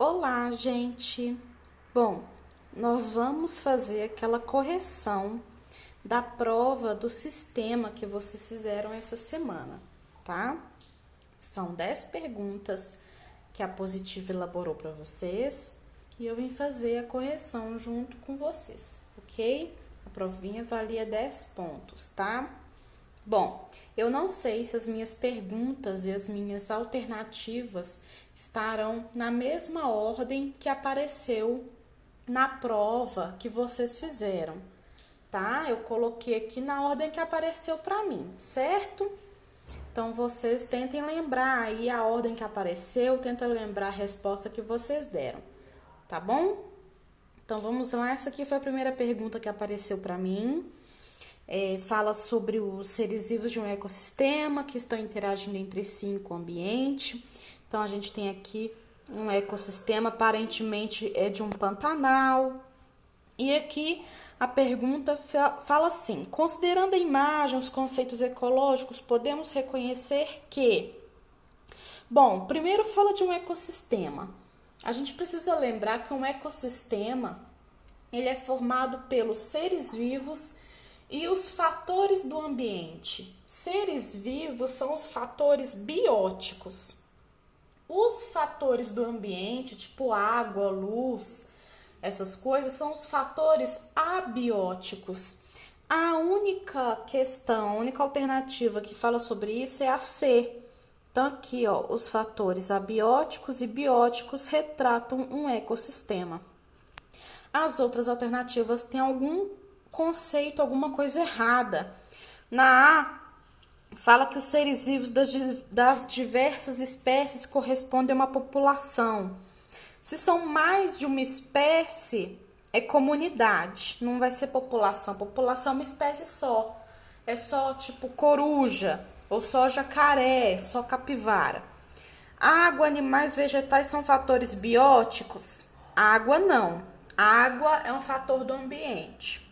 Olá, gente! Bom, nós vamos fazer aquela correção da prova do sistema que vocês fizeram essa semana, tá? São 10 perguntas que a Positiva elaborou para vocês e eu vim fazer a correção junto com vocês, ok? A provinha valia 10 pontos, tá? Bom, eu não sei se as minhas perguntas e as minhas alternativas estarão na mesma ordem que apareceu na prova que vocês fizeram, tá? Eu coloquei aqui na ordem que apareceu para mim, certo? Então, vocês tentem lembrar aí a ordem que apareceu, tentem lembrar a resposta que vocês deram, tá bom? Então, vamos lá. Essa aqui foi a primeira pergunta que apareceu para mim. Fala sobre os seres vivos de um ecossistema que estão interagindo entre si com o ambiente. Então, a gente tem aqui um ecossistema, aparentemente é de um pantanal. E aqui a pergunta fala assim: considerando a imagem, os conceitos ecológicos, podemos reconhecer que... Bom, primeiro fala de um ecossistema. A gente precisa lembrar que um ecossistema, ele é formado pelos seres vivos e os fatores do ambiente. Seres vivos são os fatores bióticos. Os fatores do ambiente, tipo água, luz, essas coisas, são os fatores abióticos. A única questão, a única alternativa que fala sobre isso é a C. Então, aqui, ó, os fatores abióticos e bióticos retratam um ecossistema. As outras alternativas têm algum conceito, alguma coisa errada. Na A, fala que os seres vivos das diversas espécies correspondem a uma população. Se são mais de uma espécie, é comunidade, não vai ser população. População é uma espécie só. É só tipo coruja, ou só jacaré, só capivara. Água, animais, vegetais são fatores bióticos? Água não. Água é um fator do ambiente.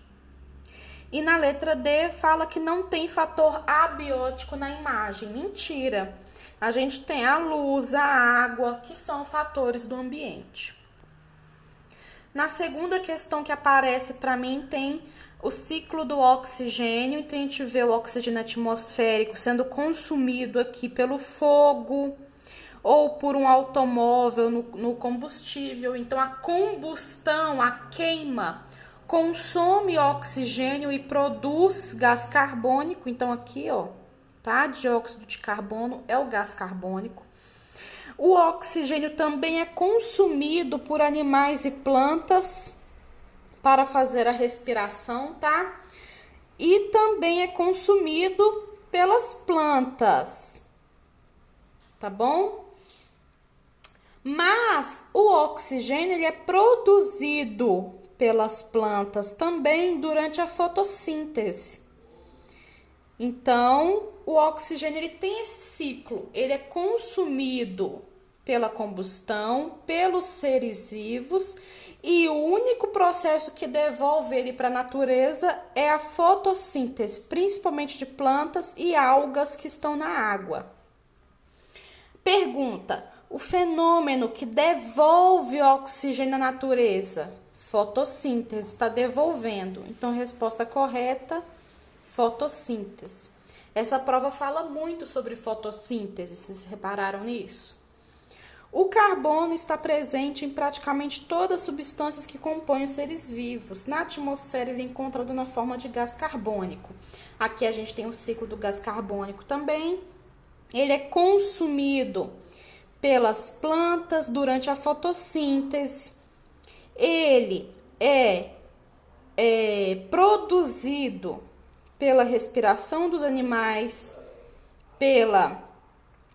E na letra D fala que não tem fator abiótico na imagem. Mentira. A gente tem a luz, a água, que são fatores do ambiente. Na segunda questão que aparece para mim tem o ciclo do oxigênio. Então a gente vê o oxigênio atmosférico sendo consumido aqui pelo fogo ou por um automóvel no combustível. Então a combustão, a queima, consome oxigênio e produz gás carbônico. Então aqui, ó, tá? Dióxido de carbono é o gás carbônico. O oxigênio também é consumido por animais e plantas para fazer a respiração, tá? E também é consumido pelas plantas, tá bom? Mas o oxigênio ele é produzido pelas plantas também durante a fotossíntese. Então, o oxigênio ele tem esse ciclo, ele é consumido pela combustão, pelos seres vivos, e o único processo que devolve ele para a natureza é a fotossíntese, principalmente de plantas e algas que estão na água. Pergunta: o fenômeno que devolve o oxigênio à natureza? Fotossíntese, está devolvendo. Então, resposta correta, fotossíntese. Essa prova fala muito sobre fotossíntese, vocês repararam nisso? O carbono está presente em praticamente todas as substâncias que compõem os seres vivos. Na atmosfera, ele é encontrado na forma de gás carbônico. Aqui a gente tem o ciclo do gás carbônico também. Ele é consumido pelas plantas durante a fotossíntese. Ele é produzido pela respiração dos animais, pela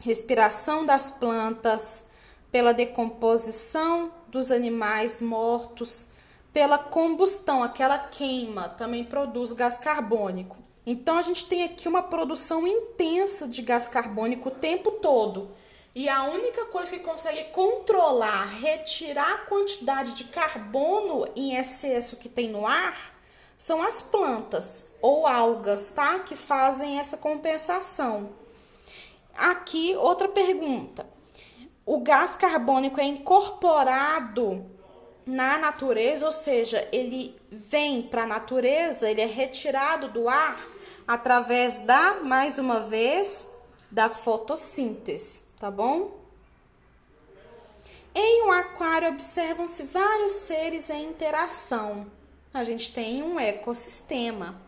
respiração das plantas, pela decomposição dos animais mortos, pela combustão, aquela queima também produz gás carbônico. Então a gente tem aqui uma produção intensa de gás carbônico o tempo todo. E a única coisa que consegue controlar, retirar a quantidade de carbono em excesso que tem no ar são as plantas ou algas, tá? Que fazem essa compensação. Aqui, outra pergunta. O gás carbônico é incorporado na natureza, ou seja, ele vem para a natureza, ele é retirado do ar através mais uma vez, da fotossíntese, tá bom? Em um aquário observam-se vários seres em interação. A gente tem um ecossistema.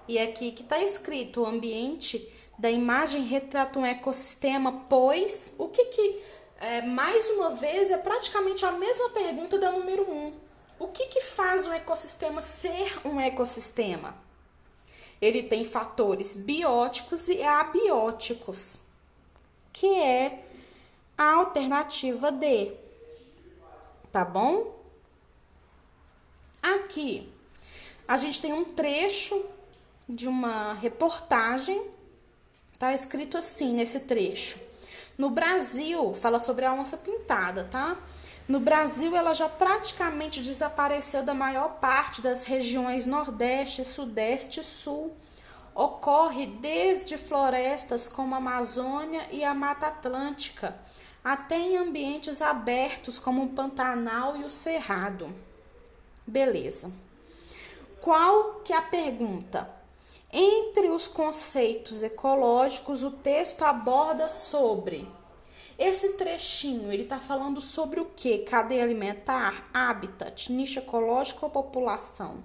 E aqui que está escrito, o ambiente da imagem retrata um ecossistema, pois mais uma vez, é praticamente a mesma pergunta da número 1. O que faz um ecossistema ser um ecossistema? Ele tem fatores bióticos e abióticos, que é a alternativa D. Tá bom? Aqui, a gente tem um trecho de uma reportagem, tá escrito assim nesse trecho. No Brasil, fala sobre a onça pintada, tá? No Brasil, ela já praticamente desapareceu da maior parte das regiões Nordeste, Sudeste e Sul. Ocorre desde florestas como a Amazônia e a Mata Atlântica, até em ambientes abertos como o Pantanal e o Cerrado. Beleza. Qual que é a pergunta? Entre os conceitos ecológicos, o texto aborda sobre... Esse trechinho, ele está falando sobre o quê? Cadeia alimentar, habitat, nicho ecológico ou população?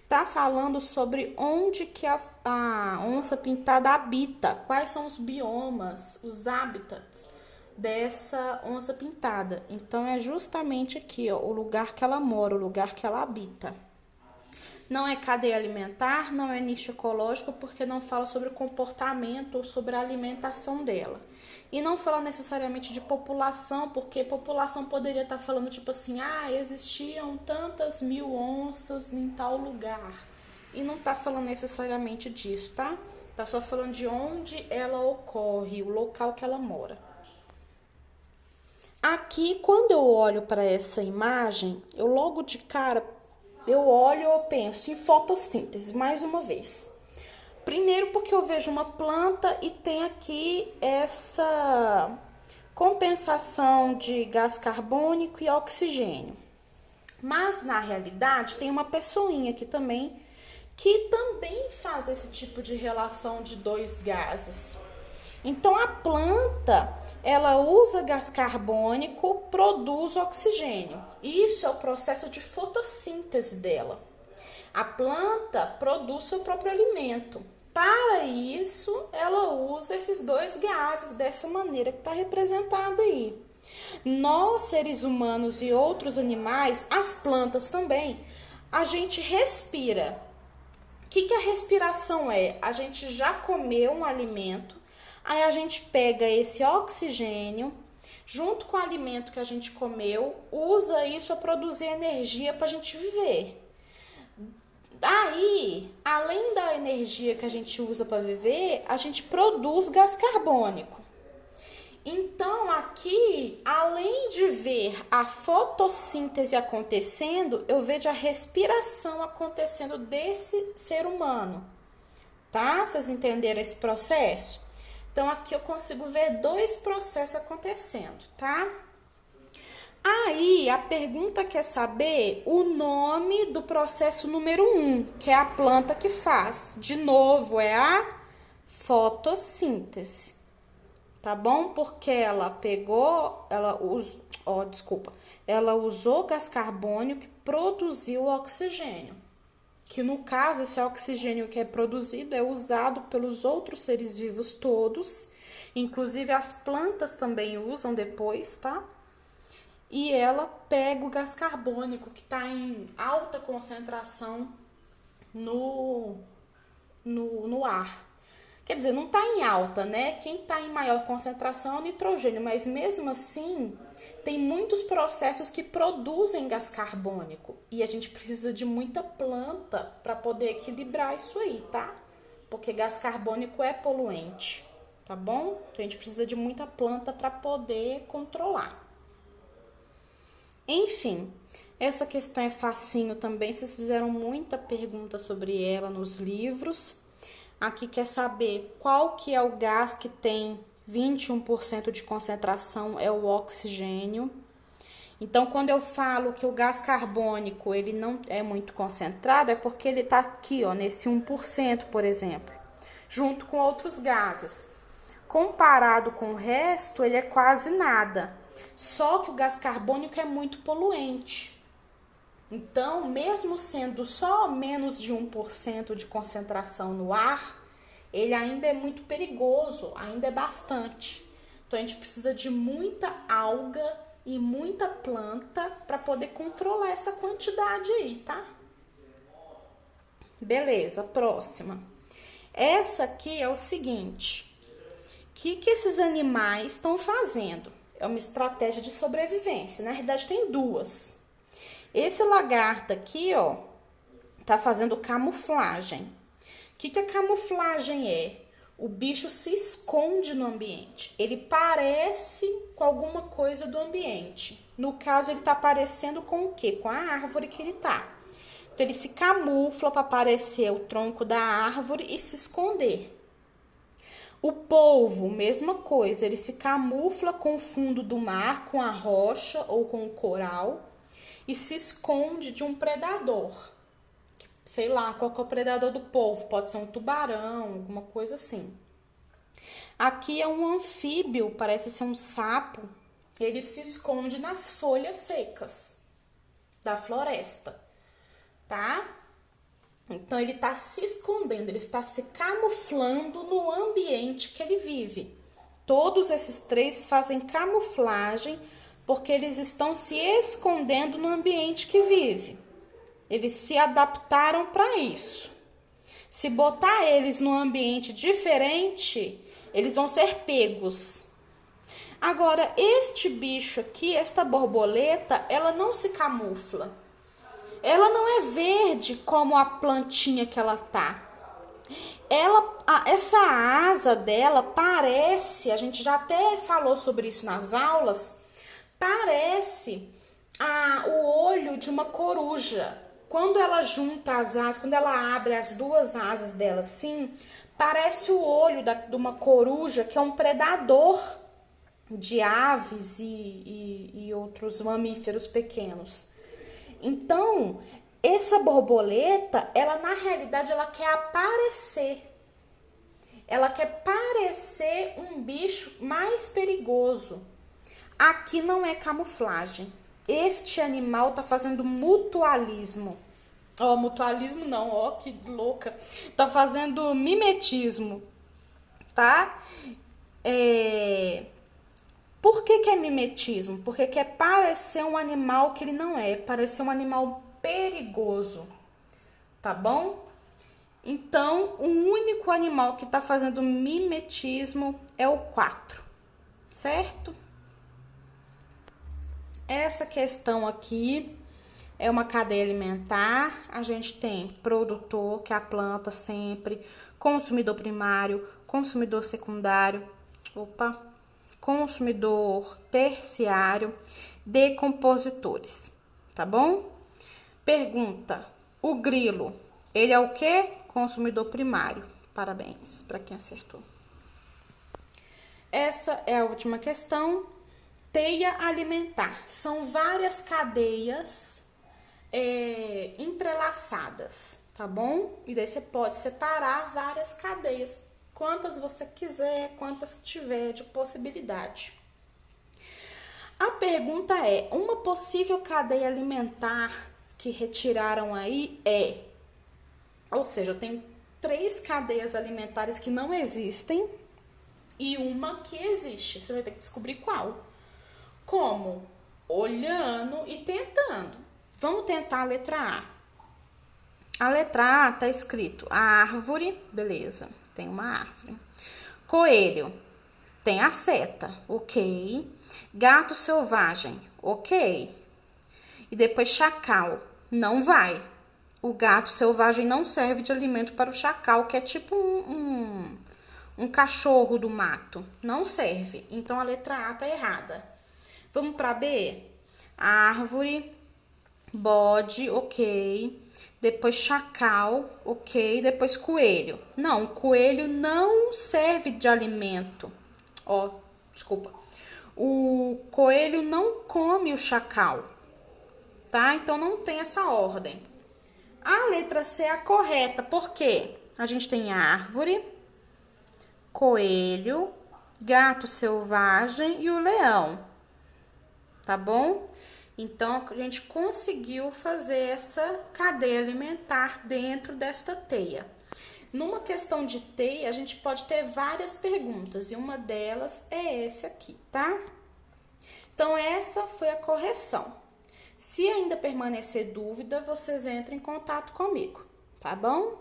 Está falando sobre onde que a onça pintada habita, quais são os biomas, os habitats dessa onça pintada. Então, é justamente aqui, ó, o lugar que ela mora, o lugar que ela habita. Não é cadeia alimentar, não é nicho ecológico, porque não fala sobre o comportamento ou sobre a alimentação dela. E não fala necessariamente de população, porque população poderia estar falando tipo assim, existiam tantas mil onças em tal lugar. E não está falando necessariamente disso, tá? Tá só falando de onde ela ocorre, o local que ela mora. Aqui, quando eu olho para essa imagem, eu logo de cara, eu olho e eu penso em fotossíntese, mais uma vez. Primeiro porque eu vejo uma planta e tem aqui essa compensação de gás carbônico e oxigênio. Mas, na realidade, tem uma pessoinha aqui também que também faz esse tipo de relação de dois gases. Então, a planta, ela usa gás carbônico, produz oxigênio. Isso é o processo de fotossíntese dela. A planta produz seu próprio alimento. Para isso, ela usa esses dois gases dessa maneira que está representada aí. Nós, seres humanos e outros animais, as plantas também, a gente respira. O que a respiração é? A gente já comeu um alimento, aí a gente pega esse oxigênio, junto com o alimento que a gente comeu, usa isso para produzir energia para a gente viver. Aí, além da energia que a gente usa para viver, a gente produz gás carbônico. Então, aqui, além de ver a fotossíntese acontecendo, eu vejo a respiração acontecendo desse ser humano, tá? Vocês entenderam esse processo? Então, aqui eu consigo ver dois processos acontecendo, tá? Aí, a pergunta quer saber o nome do processo número 1, que é a planta que faz. De novo, é a fotossíntese, tá bom? Porque ela ela usou gás carbônico e produziu oxigênio. Que no caso, esse oxigênio que é produzido é usado pelos outros seres vivos todos, inclusive as plantas também usam depois, tá? E ela pega o gás carbônico que está em alta concentração no ar. Quer dizer, não está em alta, né? Quem está em maior concentração é o nitrogênio, mas mesmo assim tem muitos processos que produzem gás carbônico. E a gente precisa de muita planta para poder equilibrar isso aí, tá? Porque gás carbônico é poluente, tá bom? Então a gente precisa de muita planta para poder controlar. Enfim, essa questão é facinho também, vocês fizeram muita pergunta sobre ela nos livros. Aqui quer saber qual que é o gás que tem 21% de concentração é o oxigênio. Então, quando eu falo que o gás carbônico ele não é muito concentrado, é porque ele está aqui, ó, nesse 1%, por exemplo, junto com outros gases. Comparado com o resto, ele é quase nada. Só que o gás carbônico é muito poluente. Então, mesmo sendo só menos de 1% de concentração no ar, ele ainda é muito perigoso, ainda é bastante. Então, a gente precisa de muita alga e muita planta para poder controlar essa quantidade aí, tá? Beleza, próxima. Essa aqui é o seguinte: o que esses animais estão fazendo? É uma estratégia de sobrevivência. Na realidade, tem duas. Esse lagarto aqui, ó, tá fazendo camuflagem. O que a camuflagem é? O bicho se esconde no ambiente. Ele parece com alguma coisa do ambiente. No caso, ele tá parecendo com o quê? Com a árvore que ele tá. Então, ele se camufla para parecer o tronco da árvore e se esconder. O polvo, mesma coisa. Ele se camufla com o fundo do mar, com a rocha ou com o coral e se esconde de um predador. Sei lá, qual que é o predador do polvo? Pode ser um tubarão, alguma coisa assim. Aqui é um anfíbio, parece ser um sapo. Ele se esconde nas folhas secas da floresta, tá? Então, ele está se escondendo, ele está se camuflando no ambiente que ele vive. Todos esses três fazem camuflagem porque eles estão se escondendo no ambiente que vive. Eles se adaptaram para isso. Se botar eles num ambiente diferente, eles vão ser pegos. Agora, este bicho aqui, esta borboleta, ela não se camufla. Ela não é verde como a plantinha que ela tá. Essa asa dela parece, a gente já até falou sobre isso nas aulas, parece o olho de uma coruja. Quando ela junta as asas, quando ela abre as duas asas dela assim, parece o olho de uma coruja, que é um predador de aves e outros mamíferos pequenos. Então, essa borboleta, ela na realidade, ela quer aparecer. Ela quer parecer um bicho mais perigoso. Aqui não é camuflagem. Este animal tá fazendo mutualismo. Mutualismo não, que louca. Tá fazendo mimetismo, tá? Por que é mimetismo? Porque quer parecer um animal que ele não é. Parecer um animal perigoso, tá bom? Então, o único animal que tá fazendo mimetismo é o 4, certo? Essa questão aqui é uma cadeia alimentar. A gente tem produtor, que é a planta sempre, consumidor primário, consumidor secundário, consumidor terciário, decompositores, tá bom? Pergunta: o grilo, ele é o quê? Consumidor primário. Parabéns para quem acertou. Essa é a última questão. Teia alimentar. São várias cadeias entrelaçadas, tá bom? E daí você pode separar várias cadeias, quantas você quiser, quantas tiver de possibilidade. A pergunta é: uma possível cadeia alimentar que retiraram aí ou seja, eu tenho 3 cadeias alimentares que não existem e uma que existe. Você vai ter que descobrir qual. Como? Olhando e tentando. Vamos tentar a letra A. A letra A tá escrito árvore, beleza, tem uma árvore. Coelho, tem a seta, ok. Gato selvagem, ok. E depois chacal, não vai. O gato selvagem não serve de alimento para o chacal, que é tipo um cachorro do mato. Não serve. Então, a letra A tá errada. Vamos para B? Árvore, bode, ok. Depois chacal, ok. Depois coelho. Não, coelho não serve de alimento. Ó, desculpa. O coelho não come o chacal, tá? Então não tem essa ordem. A letra C é a correta, porque a gente tem árvore, coelho, gato selvagem e o leão, tá bom? Então, a gente conseguiu fazer essa cadeia alimentar dentro desta teia. Numa questão de teia, a gente pode ter várias perguntas e uma delas é essa aqui, tá? Então, essa foi a correção. Se ainda permanecer dúvida, vocês entram em contato comigo, tá bom?